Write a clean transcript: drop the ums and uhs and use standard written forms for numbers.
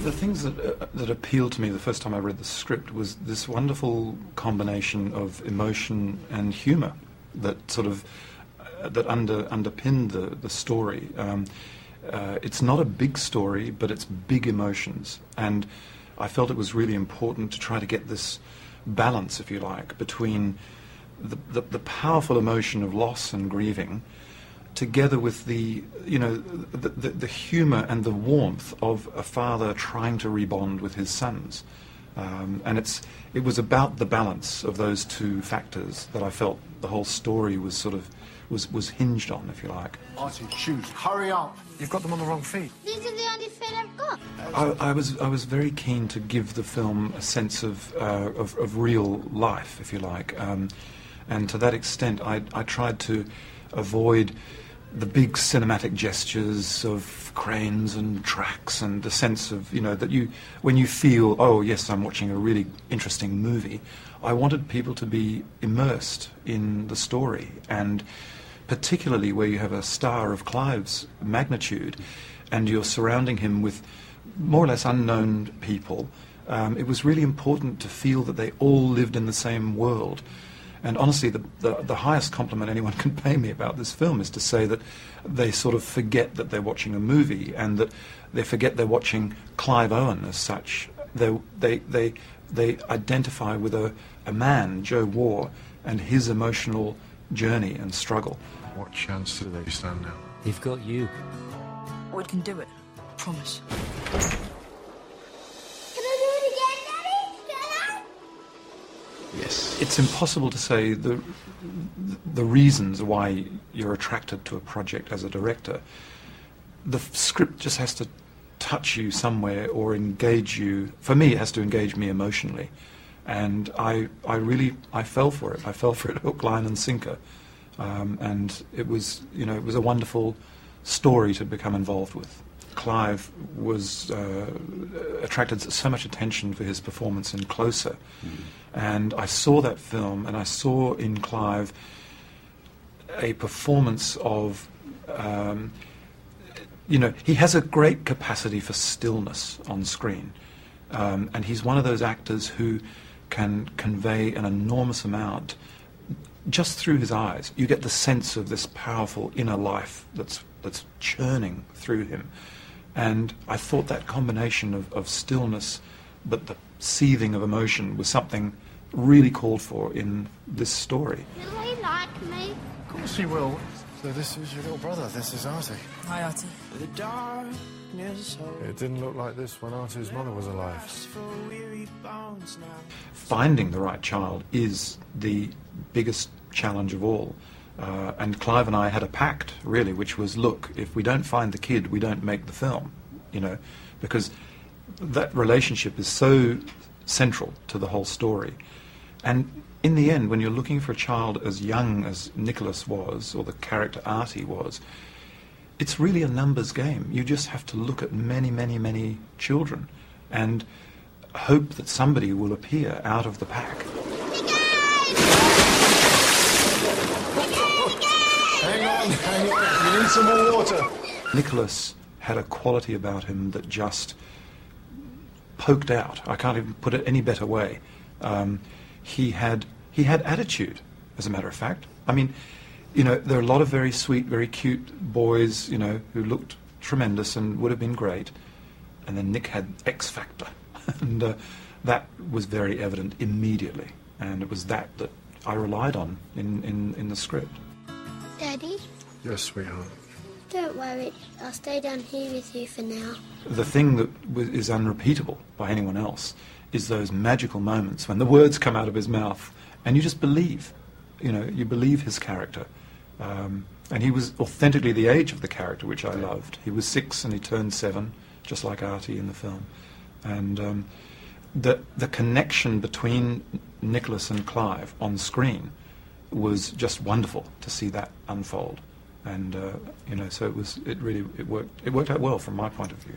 The things that appealed to me the first time I read the script was this wonderful combination of emotion and humour that sort of underpinned the story. It's not a big story, but it's big emotions, and I felt it was really important to try to get this balance, if you like, between the powerful emotion of loss and grieving, together with the humour and the warmth of a father trying to rebond with his sons. And it was about the balance of those two factors that I felt the whole story was sort of was hinged on, if you like. Artie, shoes, hurry up! You've got them on the wrong feet. These are the only feet I've got. I was very keen to give the film a sense of real life, if you like, and to that extent, I tried to avoid the big cinematic gestures of cranes and tracks and the sense of, that when you feel, oh yes, I'm watching a really interesting movie, I wanted people to be immersed in the story, and particularly where you have a star of Clive's magnitude and you're surrounding him with more or less unknown people, it was really important to feel that they all lived in the same world. And honestly, the highest compliment anyone can pay me about this film is to say that they sort of forget that they're watching a movie, and that they forget they're watching Clive Owen as such. They identify with a man, Joe War, and his emotional journey and struggle. What chance do they stand now? They've got you. We can do it. Promise. Yes. It's impossible to say the reasons why you're attracted to a project as a director. The script just has to touch you somewhere or engage you. For me, it has to engage me emotionally, and I fell for it. I fell for it hook, line, and sinker, and it was a wonderful story to become involved with. Clive was attracted so much attention for his performance in Closer. And I saw that film, and I saw in Clive a performance of, he has a great capacity for stillness on screen. And he's one of those actors who can convey an enormous amount just through his eyes. You get the sense of this powerful inner life that's churning through him. And I thought that combination of stillness, but the seething of emotion, was something really called for in this story. Will he like me? Of course he will. So this is your little brother. This is Artie. Hi, Artie. It didn't look like this when Artie's mother was alive. Finding the right child is the biggest challenge of all. And Clive and I had a pact, really, which was, look, if we don't find the kid, we don't make the film, because that relationship is so central to the whole story. And in the end, when you're looking for a child as young as Nicholas was, or the character Artie was, it's really a numbers game. You just have to look at many, many, many children and hope that somebody will appear out of the pack. Hang on. You need some more water. Nicholas had a quality about him that just poked out. I can't even put it any better way. He had attitude, as a matter of fact. I mean, there are a lot of very sweet, very cute boys, who looked tremendous and would have been great. And then Nick had X factor. And that was very evident immediately. And it was that I relied on in the script. Daddy? Yes, sweetheart. Don't worry, I'll stay down here with you for now. The thing that is unrepeatable by anyone else is those magical moments when the words come out of his mouth and you just believe. You believe his character. And he was authentically the age of the character, which I loved. He was 6 and he turned 7, just like Artie in the film. And the connection between Nicholas and Clive on screen was just wonderful to see that unfold. And so it worked out well from my point of view.